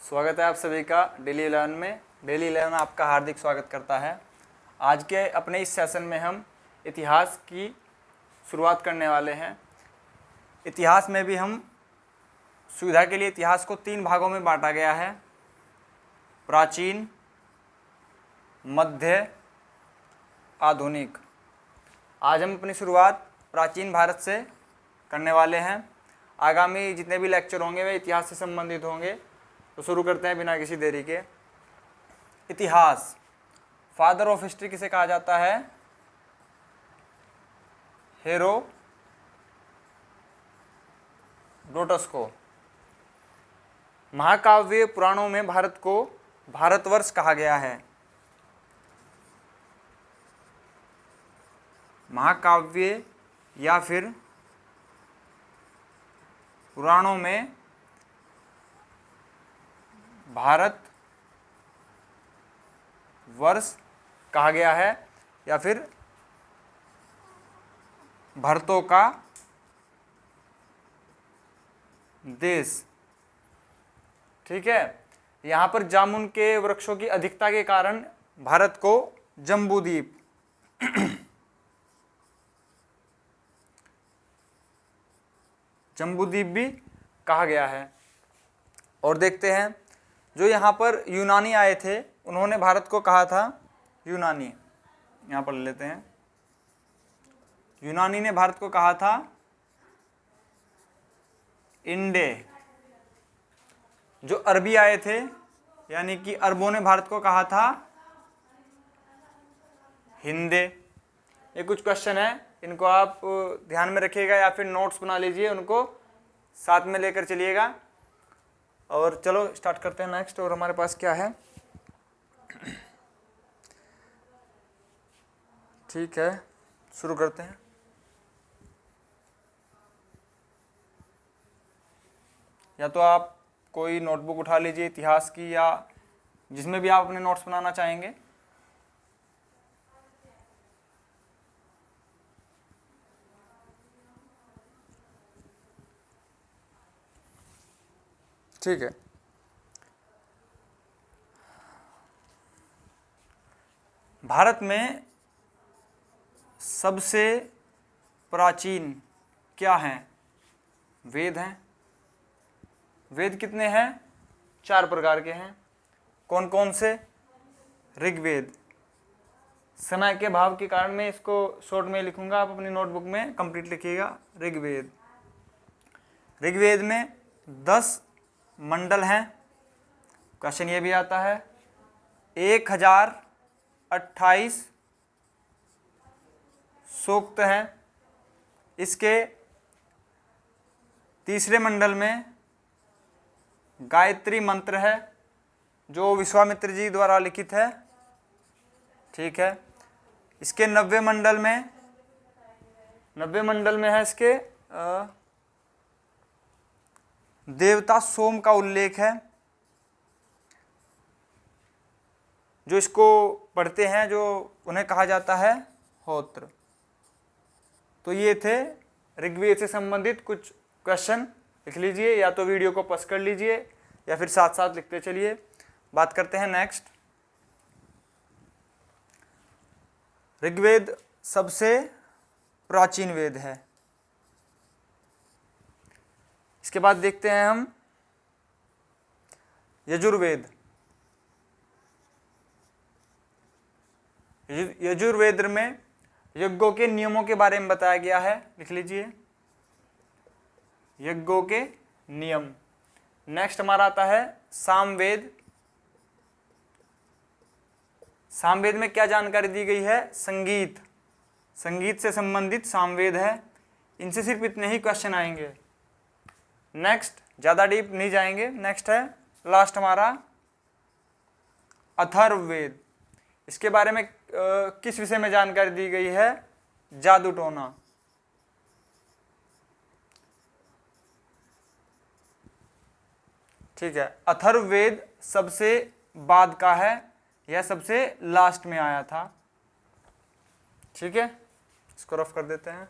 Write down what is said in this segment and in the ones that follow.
स्वागत है आप सभी का डेली 11 में। डेली 11 आपका हार्दिक स्वागत करता है। आज के अपने इस सेशन में हम इतिहास की शुरुआत करने वाले हैं। इतिहास में भी हम सुविधा के लिए इतिहास को 3 भागों में बांटा गया है: प्राचीन, मध्य, आधुनिक। आज हम अपनी शुरुआत प्राचीन भारत से करने वाले हैं। आगामी जितने भी लेक्चर होंगे वे इतिहास से संबंधित होंगे। तो शुरू करते हैं बिना किसी देरी के। इतिहास, फादर ऑफ हिस्ट्री किसे कहा जाता है? हेरोडोटस को। महाकाव्य पुराणों में भारत को भारतवर्ष कहा गया है। महाकाव्य या फिर पुराणों में भारत वर्ष कहा गया है या फिर भरतों का देश। ठीक है। यहाँ पर जामुन के वृक्षों की अधिकता के कारण भारत को जम्बूद्वीप जम्बूद्वीप भी कहा गया है। और देखते हैं, जो यहाँ पर यूनानी आए थे उन्होंने भारत को कहा था यूनानी। यहाँ पर ले लेते हैं, यूनानी ने भारत को कहा था इंडे। जो अरबी आए थे यानी कि अरबों ने भारत को कहा था हिंदे। ये कुछ क्वेश्चन है, इनको आप ध्यान में रखिएगा या फिर नोट्स बना लीजिए, उनको साथ में लेकर चलिएगा। और चलो स्टार्ट करते हैं नेक्स्ट। और हमारे पास क्या है? ठीक है, शुरू करते हैं। या तो आप कोई नोटबुक उठा लीजिए इतिहास की, या जिसमें भी आप अपने नोट्स बनाना चाहेंगे। ठीक है। भारत में सबसे प्राचीन क्या हैं? वेद हैं। वेद कितने हैं? 4 प्रकार के हैं। कौन कौन से? ऋग्वेद। समय के अभाव के कारण मैं इसको शॉर्ट में लिखूंगा, आप अपनी नोटबुक में कंप्लीट लिखिएगा। ऋग्वेद। ऋग्वेद में 10 मंडल हैं। क्वेश्चन ये भी आता है। 1028 सूक्त हैं। इसके तीसरे मंडल में गायत्री मंत्र है, जो विश्वामित्र जी द्वारा लिखित है। ठीक है। इसके 90 मंडल में है इसके देवता सोम का उल्लेख है। जो इसको पढ़ते हैं जो उन्हें कहा जाता है होत्र। तो ये थे ऋग्वेद से संबंधित कुछ क्वेश्चन। लिख लीजिए, या तो वीडियो को पॉज कर लीजिए या फिर साथ साथ लिखते चलिए। बात करते हैं नेक्स्ट। ऋग्वेद सबसे प्राचीन वेद है। इसके बाद देखते हैं हम यजुर्वेद। यजुर्वेद में यज्ञों के नियमों के बारे में बताया गया है। लिख लीजिए, यज्ञों के नियम। नेक्स्ट हमारा आता है सामवेद। सामवेद में क्या जानकारी दी गई है? संगीत। संगीत से संबंधित सामवेद है। इनसे सिर्फ इतने ही क्वेश्चन आएंगे। नेक्स्ट, ज़्यादा डीप नहीं जाएंगे। नेक्स्ट है लास्ट हमारा अथर्ववेद। इसके बारे में किस विषय में जानकारी दी गई है? जादू टोना। ठीक है। अथर्ववेद सबसे बाद का है, यह सबसे लास्ट में आया था। ठीक है, इसको रफ कर देते हैं।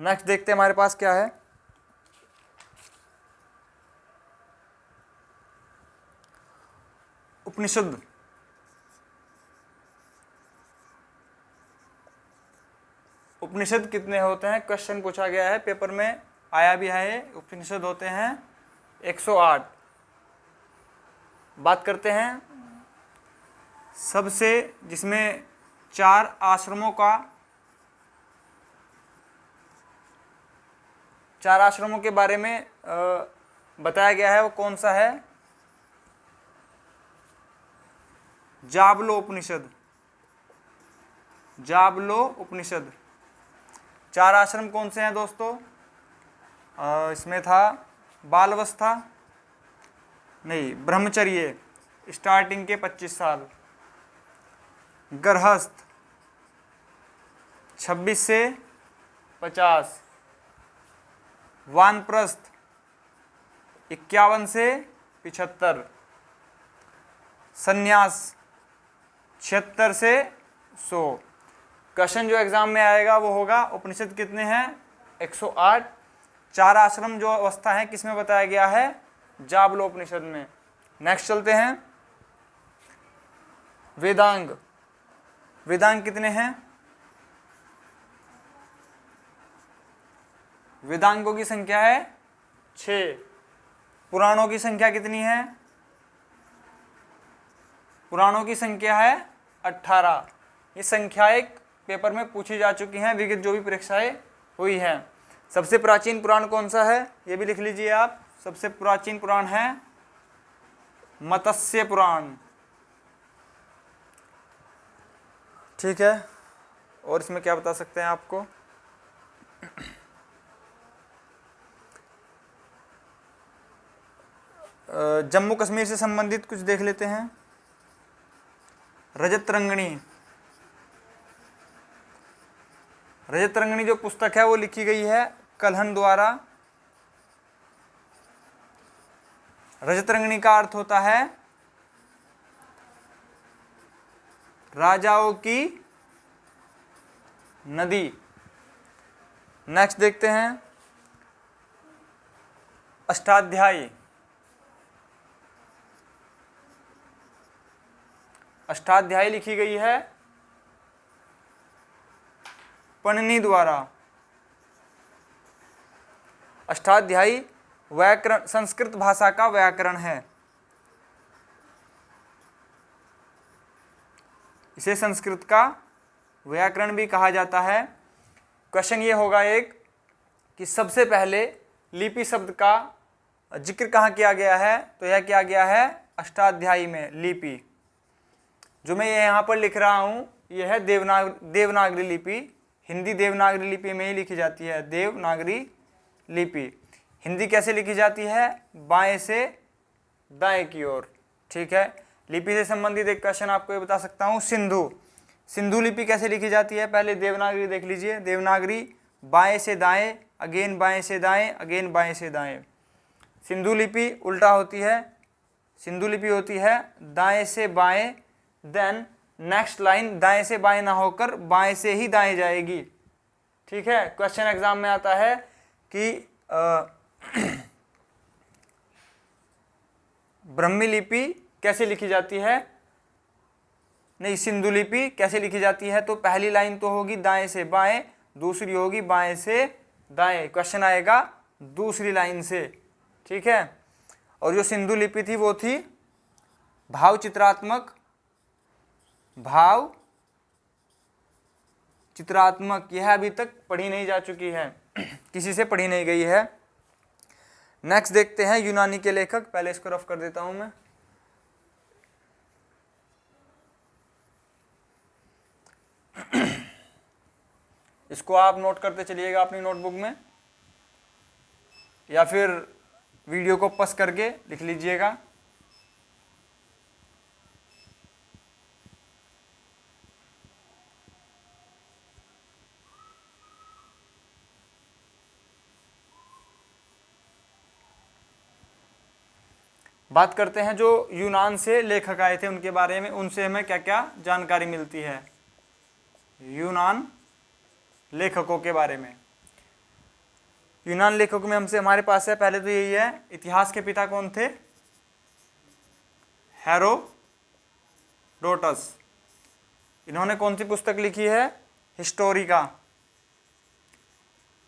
नेक्स्ट देखते हैं हमारे पास क्या है। उपनिषद। उपनिषद कितने होते हैं, क्वेश्चन पूछा गया है, पेपर में आया भी है। उपनिषद होते हैं 108। बात करते हैं सबसे, जिसमें 4 आश्रमों का, 4 आश्रमों के बारे में बताया गया है, वो कौन सा है? जाबलो उपनिषद। जाबलो उपनिषद। 4 आश्रम कौन से हैं दोस्तों? इसमें था बालवस्था, नहीं, ब्रह्मचर्य स्टार्टिंग के 25 साल, गृहस्थ 26 से 50, वानप्रस्थ 51 से 75, संन्यास 76 से 100। क्वेश्चन जो एग्जाम में आएगा वो होगा उपनिषद कितने हैं? 108। 4 आश्रम जो अवस्था है किसमें बताया गया है? जाबलो उपनिषद में। नेक्स्ट चलते हैं वेदांग। वेदांग कितने हैं? वेदांगों की संख्या है 6। पुराणों की संख्या कितनी है? पुराणों की संख्या है 18। ये संख्याएं पेपर में पूछी जा चुकी हैं, विगत जो भी परीक्षाएं हुई हैं। सबसे प्राचीन पुराण कौन सा है, ये भी लिख लीजिए आप। सबसे प्राचीन पुराण है मत्स्य पुराण। ठीक है, और इसमें क्या बता सकते हैं आपको? जम्मू कश्मीर से संबंधित कुछ देख लेते हैं। रजत रंगनी। रजत रंगनी जो पुस्तक है वो लिखी गई है कल्हण द्वारा। रजत रंगनी का अर्थ होता है राजाओं की नदी। नेक्स्ट देखते हैं अष्टाध्यायी। अष्टाध्यायी लिखी गई है पणनी द्वारा। अष्टाध्यायी व्याकरण, संस्कृत भाषा का व्याकरण है। इसे संस्कृत का व्याकरण भी कहा जाता है। क्वेश्चन ये होगा एक कि सबसे पहले लिपि शब्द का जिक्र कहाँ किया गया है, तो यह किया गया है अष्टाध्यायी में। लिपि जो मैं यहाँ पर लिख रहा हूँ यह है देवनागरी लिपि। हिंदी देवनागरी लिपि में ही लिखी जाती है, देवनागरी लिपि। हिंदी कैसे लिखी जाती है? बाएं से दाएं की ओर। ठीक है, लिपि से संबंधित एक क्वेश्चन आपको ये बता सकता हूँ, सिंधु। सिंधु लिपि कैसे लिखी जाती है? पहले देवनागरी देख लीजिए। देवनागरी बाएं से दाएं, अगेन बाएं से दाएं, अगेन बाएं से दाएं। सिंधु लिपि उल्टा होती है। सिंधु लिपि होती है दाएं से बाएं, देन नेक्स्ट लाइन दाएं से बाएं ना होकर बाएं से ही दाएं जाएगी। ठीक है, क्वेश्चन एग्जाम में आता है कि ब्रह्मी लिपि कैसे लिखी जाती है, नहीं, सिंधु लिपि कैसे लिखी जाती है? तो पहली लाइन तो होगी दाएं से बाएं, दूसरी होगी बाएं से दाएं। क्वेश्चन आएगा दूसरी लाइन से। ठीक है, और जो सिंधु लिपि थी वो थी भाव चित्रात्मक। भाव चित्रात्मक, यह अभी तक पढ़ी नहीं जा चुकी है, किसी से पढ़ी नहीं गई है। नेक्स्ट देखते हैं यूनानी के लेखक। पहले इसको रफ कर देता हूं मैं। इसको आप नोट करते चलिएगा अपनी नोटबुक में, या फिर वीडियो को पॉज करके लिख लीजिएगा। बात करते हैं जो यूनान से लेखक आए थे उनके बारे में, उनसे हमें क्या क्या जानकारी मिलती है यूनान लेखकों के बारे में। यूनान लेखकों में हमसे हमारे पास है, पहले तो यही है, इतिहास के पिता कौन थे? हेरोडोटस। इन्होंने कौन सी पुस्तक लिखी है? हिस्टोरिका।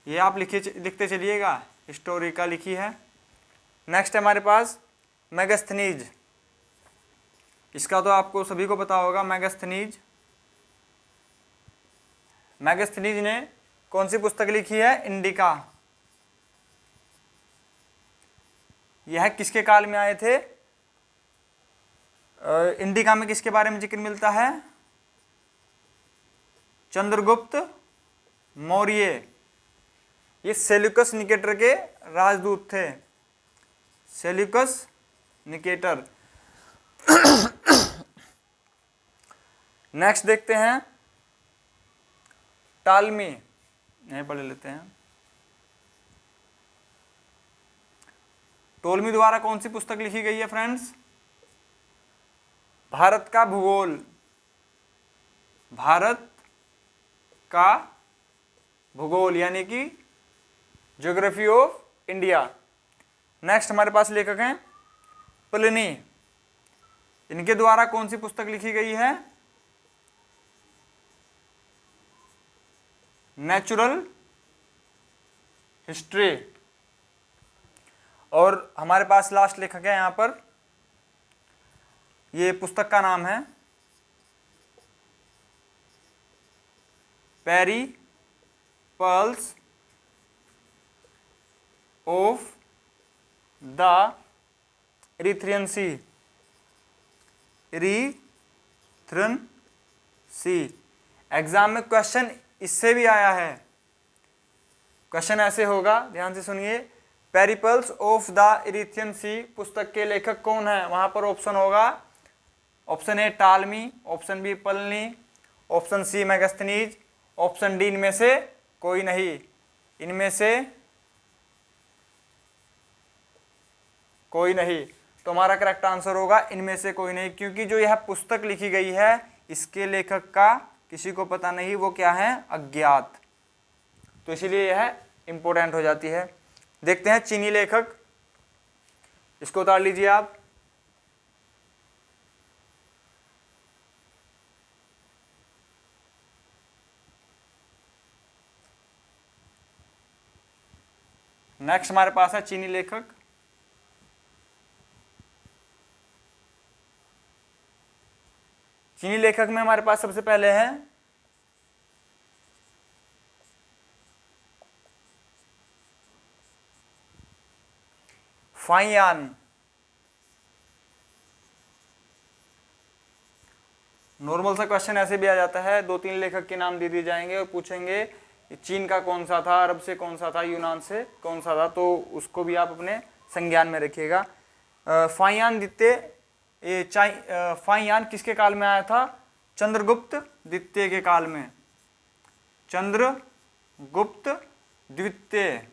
ये आप लिखते चलिएगा, हिस्टोरिका लिखी है। नेक्स्ट है हमारे पास मेगास्थनीज। इसका तो आपको सभी को पता होगा, मेगास्थनीज। मेगास्थनीज ने कौन सी पुस्तक लिखी है? इंडिका। यह किसके काल में आए थे? इंडिका में किसके बारे में जिक्र मिलता है? चंद्रगुप्त मौर्य। ये सेल्यूकस निकेटर के राजदूत थे, सेल्यूकस निकेटर। नेक्स्ट देखते हैं टालमी, यहीं पढ़ लेते हैं। टोलमी द्वारा कौन सी पुस्तक लिखी गई है फ्रेंड्स? भारत का भूगोल। भारत का भूगोल यानी कि ज्योग्राफी ऑफ इंडिया। नेक्स्ट हमारे पास लेखक हैं प्लिनी। इनके द्वारा कौन सी पुस्तक लिखी गई है? Natural history. और हमारे पास लास्ट लेखक है यहाँ पर, ये पुस्तक का नाम है Periplus of the Erythraean Sea. Erythraean Sea. Exam में क्वेश्चन इससे भी आया है। क्वेश्चन ऐसे होगा, ध्यान से सुनिए, Periplus of the Erythraean Sea पुस्तक के लेखक कौन है? वहां पर ऑप्शन होगा, option A Ptolemy, option B Pliny, option C Megasthenes, option D इनमें से कोई नहीं। इनमें से कोई नहीं, तो हमारा करेक्ट आंसर होगा इनमें से कोई नहीं, क्योंकि जो यह पुस्तक लिखी गई है इसके लेखक का किसी को पता नहीं, वो क्या है? अज्ञात। तो इसीलिए यह इंपॉर्टेंट हो जाती है। देखते हैं चीनी लेखक, इसको उतार लीजिए आप। नेक्स्ट हमारे पास है चीनी लेखक। चीनी लेखक में हमारे पास सबसे पहले है फाइयान। नॉर्मल सा क्वेश्चन ऐसे भी आ जाता है, 2-3 लेखक के नाम दे दिए जाएंगे और पूछेंगे चीन का कौन सा था, अरब से कौन सा था, यूनान से कौन सा था, तो उसको भी आप अपने संज्ञान में रखिएगा। फाइयान द्वितीय, फाइयान किसके काल में आया था? चंद्रगुप्त द्वितीय के काल में। चंद्रगुप्त द्वितीय,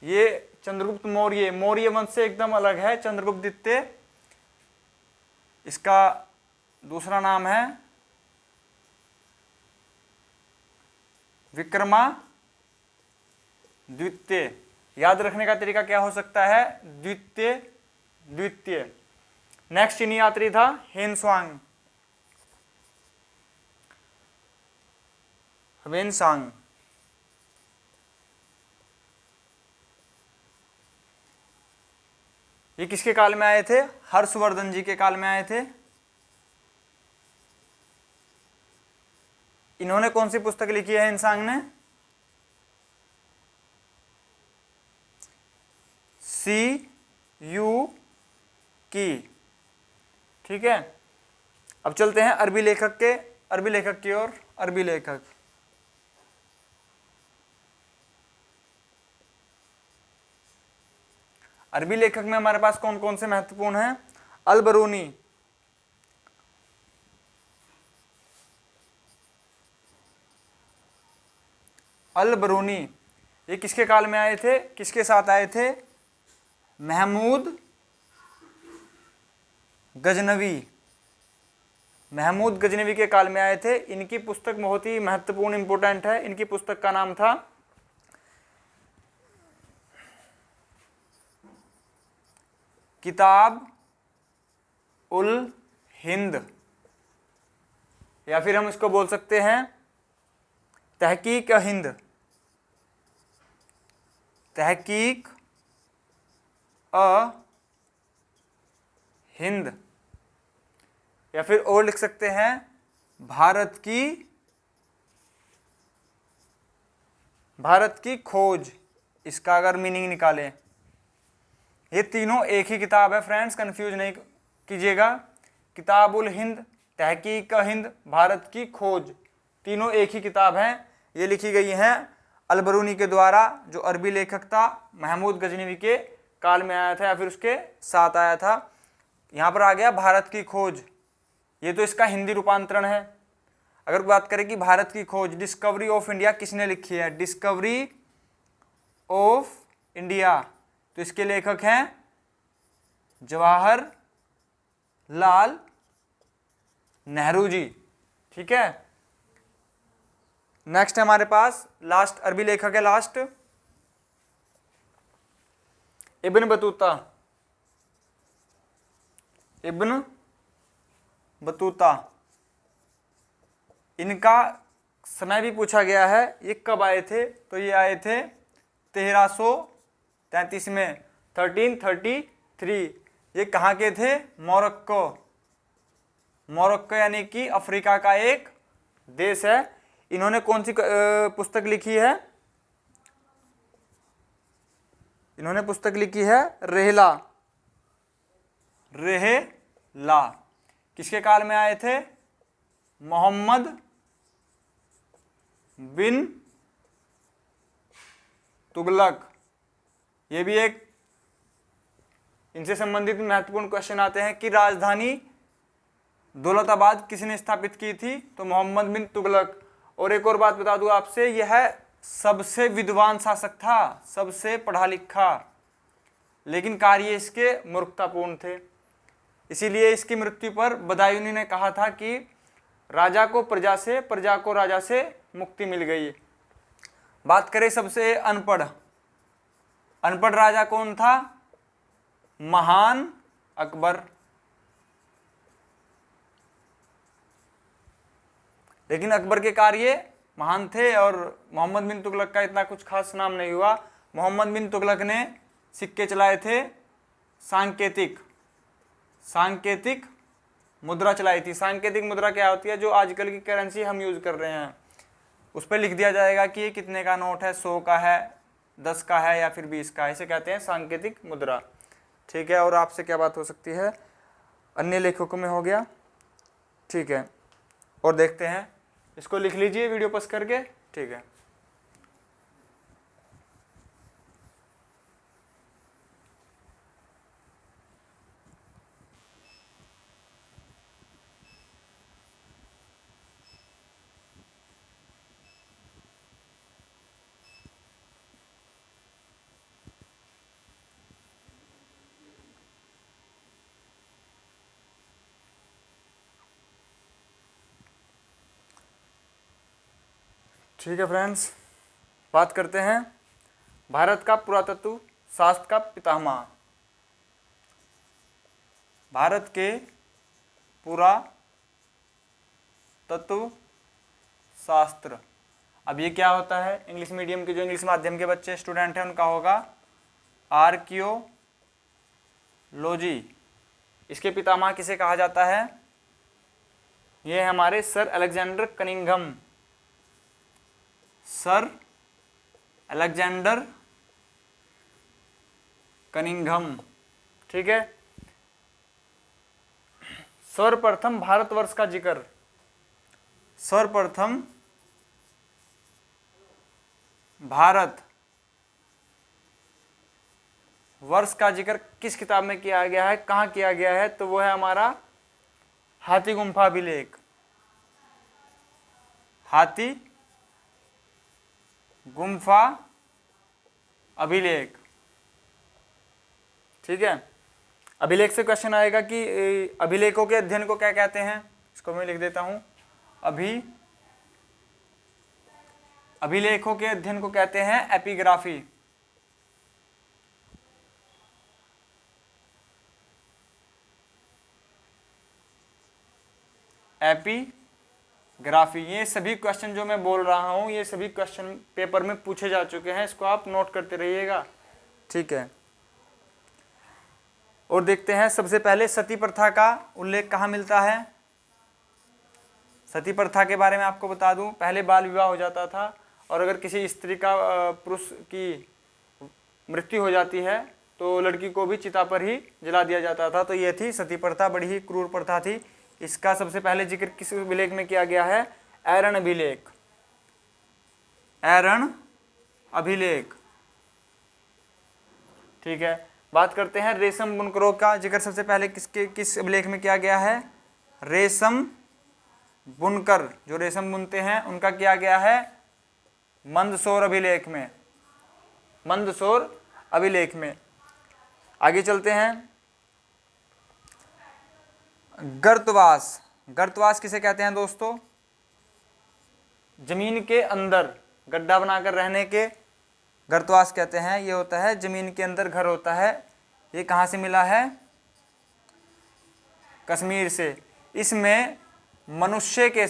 ये चंद्रगुप्त मौर्य, मौर्य वंश से एकदम अलग है चंद्रगुप्त द्वितीय। इसका दूसरा नाम है विक्रमादित्य। याद रखने का तरीका क्या हो सकता है? द्वितीय द्वितीय। नेक्स्ट चीनी यात्री था हेनसांग। ह्वेनसांग। ये किसके काल में आए थे? हर्षवर्धन जी के काल में आए थे। इन्होंने कौन सी पुस्तक लिखी है हेनसांग ने? CU की। ठीक है, अब चलते हैं अरबी लेखक की ओर। अरबी लेखक, अरबी लेखक में हमारे पास कौन कौन से महत्वपूर्ण हैं? अल बरूनी। अल बरूनी ये किसके काल में आए थे? किसके साथ आए थे? महमूद गजनवी। महमूद गजनवी के काल में आए थे। इनकी पुस्तक बहुत ही महत्वपूर्ण इंपॉर्टेंट है। इनकी पुस्तक का नाम था किताब उल हिंद, या फिर हम इसको बोल सकते हैं तहकीक हिंद, तहकीक हिंद, या फिर और लिख सकते हैं भारत की खोज। इसका अगर मीनिंग निकालें, ये तीनों एक ही किताब है फ्रेंड्स, कंफ्यूज नहीं कीजिएगा। किताब उल हिंद, तहकीक हिंद, भारत की खोज, तीनों एक ही किताब हैं। ये लिखी गई हैं अलबरूनी के द्वारा, जो अरबी लेखक था, महमूद गजनवी के काल में आया था या फिर उसके साथ आया था। यहाँ पर आ गया भारत की खोज, ये तो इसका हिंदी रूपांतरण है। अगर बात करें कि भारत की खोज, डिस्कवरी ऑफ इंडिया किसने लिखी है, डिस्कवरी ऑफ इंडिया, तो इसके लेखक हैं जवाहर लाल नेहरू जी। ठीक है, नेक्स्ट है हमारे पास लास्ट अरबी लेखक है, last Ibn Battuta. Ibn Battuta, इनका समय भी पूछा गया है, ये कब आए थे, तो ये आए थे 1333 में, 1333। ये कहाँ के थे, मोरक्को। मोरक्को यानी कि अफ्रीका का एक देश है। इन्होंने कौन सी पुस्तक लिखी है, इन्होंने पुस्तक लिखी है रेहला। रेहला किसके काल में आए थे, मोहम्मद बिन तुगलक। ये भी एक इनसे संबंधित महत्वपूर्ण क्वेश्चन आते हैं कि राजधानी दौलताबाद किसने स्थापित की थी, तो मोहम्मद बिन तुगलक। और एक और बात बता दूं आपसे, यह सबसे विद्वान शासक था, सबसे पढ़ा लिखा, लेकिन कार्य इसके मूर्खतापूर्ण थे। इसीलिए इसकी मृत्यु पर बदायूनी ने कहा था कि राजा को प्रजा से, प्रजा को राजा से मुक्ति मिल गई। बात करें सबसे अनपढ़, अनपढ़ राजा कौन था, महान अकबर। लेकिन अकबर के कार्य महान थे और मोहम्मद बिन तुगलक का इतना कुछ खास नाम नहीं हुआ। मोहम्मद बिन तुगलक ने सिक्के चलाए थे, सांकेतिक, सांकेतिक मुद्रा चलाई थी। सांकेतिक मुद्रा क्या होती है, जो आजकल की करेंसी हम यूज कर रहे हैं, उस पर लिख दिया जाएगा कि ये कितने का नोट है, 100 का है, 10 का है या फिर 20 का है, इसे कहते हैं सांकेतिक मुद्रा। ठीक है, और आपसे क्या बात हो सकती है, अन्य लेखकों में हो गया। ठीक है, और देखते हैं, इसको लिख लीजिए वीडियो पॉज करके। ठीक है, ठीक है फ्रेंड्स, बात करते हैं भारत का पुरातत्व शास्त्र का पितामह। भारत के पुरातत्व शास्त्र, अब ये क्या होता है, इंग्लिश मीडियम के जो इंग्लिश माध्यम के बच्चे स्टूडेंट हैं उनका होगा आर्कियोलॉजी। इसके पितामह किसे कहा जाता है, ये हमारे sir Alexander Cunningham, sir Alexander Cunningham. ठीक है, सर्वप्रथम भारतवर्ष का जिक्र, सर्वप्रथम भारत वर्ष का जिक्र किस किताब में किया गया है, कहाँ किया गया है, तो वो है हमारा हाथी गुम्फा अभिलेख, हाथी गुम्फा अभिलेख। ठीक है, अभिलेख से क्वेश्चन आएगा कि अभिलेखों के अध्ययन को क्या कहते हैं, इसको मैं लिख देता हूँ। अभिलेखों के अध्ययन को कहते हैं एपिग्राफी। एपिग्राफी। ये सभी क्वेश्चन जो मैं बोल रहा हूं ये सभी क्वेश्चन पेपर में पूछे जा चुके हैं, इसको आप नोट करते रहिएगा, ठीक है। और देखते हैं सबसे पहले सती प्रथा का उल्लेख कहाँ मिलता है। सती प्रथा के बारे में आपको बता दूं, पहले बाल विवाह हो जाता था और अगर किसी स्त्री का पुरुष की मृत्यु हो जाती है तो लड़की को भी चिता पर ही जला दिया जाता था। तो ये थी सती प्रथा, बड़ी ही क्रूर प्रथा थी। इसका सबसे पहले जिक्र किस अभिलेख में किया गया है? ऐरण अभिलेख। ऐरण अभिलेख, ठीक है। बात करते हैं रेशम बुनकरों का जिक्र सबसे पहले किस अभिलेख में किया गया है? रेशम बुनकर, जो रेशम बुनते हैं उनका किया गया है मंदसौर अभिलेख में। मंदसौर अभिलेख में। आगे चलते हैं। गर्तवास। गर्तवास किसे कहते हैं दोस्तों? जमीन के अंदर गड्ढा बनाकर रहने के गर्तवास कहते हैं। ये होता है जमीन के अंदर घर होता है। ये कहाँ से मिला है? कश्मीर से। इसमें मनुष्य के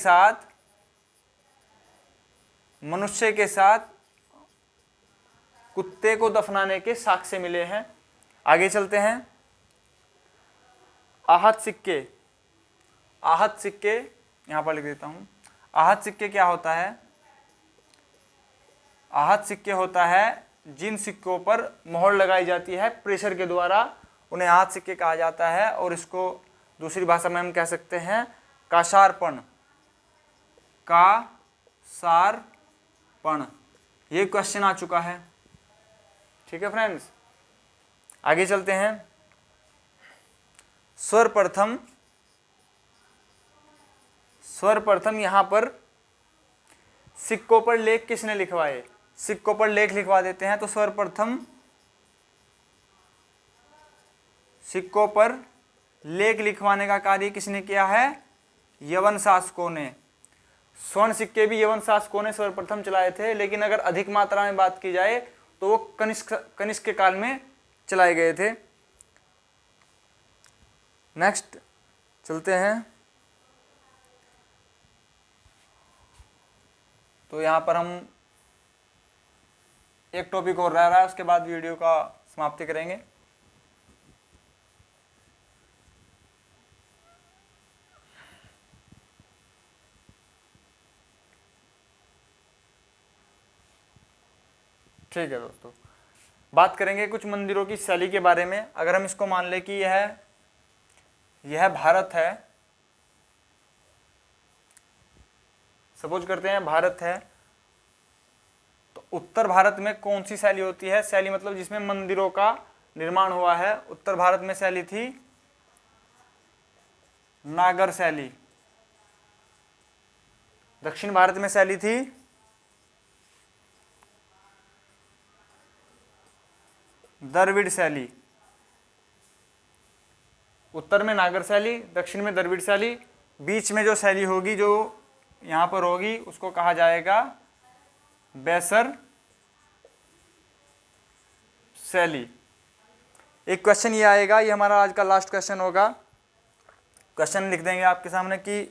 साथ कुत्ते को दफनाने के साक्ष्य मिले हैं। आगे चलते हैं। आहत सिक्के। आहत सिक्के यहां पर लिख देता हूं। आहत सिक्के क्या होता है? आहत सिक्के होता है जिन सिक्कों पर मोहर लगाई जाती है प्रेशर के द्वारा, उन्हें आहत सिक्के कहा जाता है। और इसको दूसरी भाषा में हम कह सकते हैं कासारपण। कासारपण, ये क्वेश्चन आ चुका है, ठीक है फ्रेंड्स। आगे चलते हैं। सर्वप्रथम यहां पर सिक्कों पर लेख किसने लिखवाए? सिक्कों पर लेख लिखवा देते हैं। तो सर्वप्रथम सिक्कों पर लेख लिखवाने का कार्य किसने किया है? यवन शासकों ने। स्वर्ण सिक्के भी यवन शासकों ने सर्वप्रथम चलाए थे, लेकिन अगर अधिक मात्रा में बात की जाए तो वो कनिष्क के काल में चलाए गए थे। नेक्स्ट चलते हैं। तो यहाँ पर हम एक टॉपिक और रह रहा है, उसके बाद वीडियो का समाप्ति करेंगे। ठीक है दोस्तों, बात करेंगे कुछ मंदिरों की शैली के बारे में। अगर हम इसको मान लें कि यह भारत है, सपोज करते हैं भारत है, तो उत्तर भारत में कौन सी शैली होती है? शैली मतलब जिसमें मंदिरों का निर्माण हुआ है। उत्तर भारत में शैली थी नागर शैली। दक्षिण भारत में शैली थी द्रविड़ शैली। उत्तर में नागर शैली, दक्षिण में द्रविड़ शैली, बीच में जो शैली होगी जो यहां पर होगी उसको कहा जाएगा बैसर शैली। एक क्वेश्चन ये आएगा, ये हमारा आज का लास्ट क्वेश्चन होगा। क्वेश्चन लिख देंगे आपके सामने कि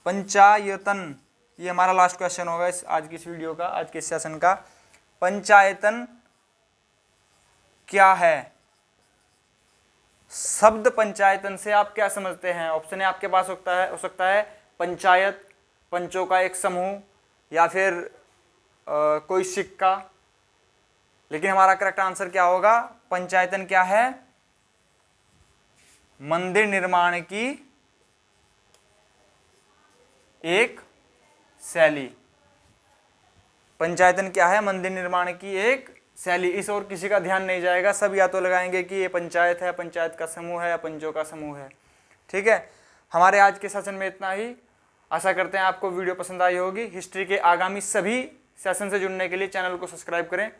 पंचायतन, ये हमारा लास्ट क्वेश्चन होगा आज की इस वीडियो का, आज के इस सेशन का। पंचायतन क्या है? शब्द पंचायतन से आप क्या समझते हैं? ऑप्शन है आपके पास हो सकता है पंचायत, पंचों का एक समूह, या फिर कोई सिक्का। लेकिन हमारा करेक्ट आंसर क्या होगा? पंचायतन क्या है? मंदिर निर्माण की एक शैली। पंचायतन क्या है? मंदिर निर्माण की एक शैली। इस और किसी का ध्यान नहीं जाएगा, सब या तो लगाएंगे कि ये पंचायत है, पंचायत का समूह है या पंचों का समूह है, ठीक है। हमारे आज के सेशन में इतना ही। आशा करते हैं आपको वीडियो पसंद आई होगी। हिस्ट्री के आगामी सभी सेशन से जुड़ने के लिए चैनल को सब्सक्राइब करें।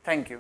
Thank you.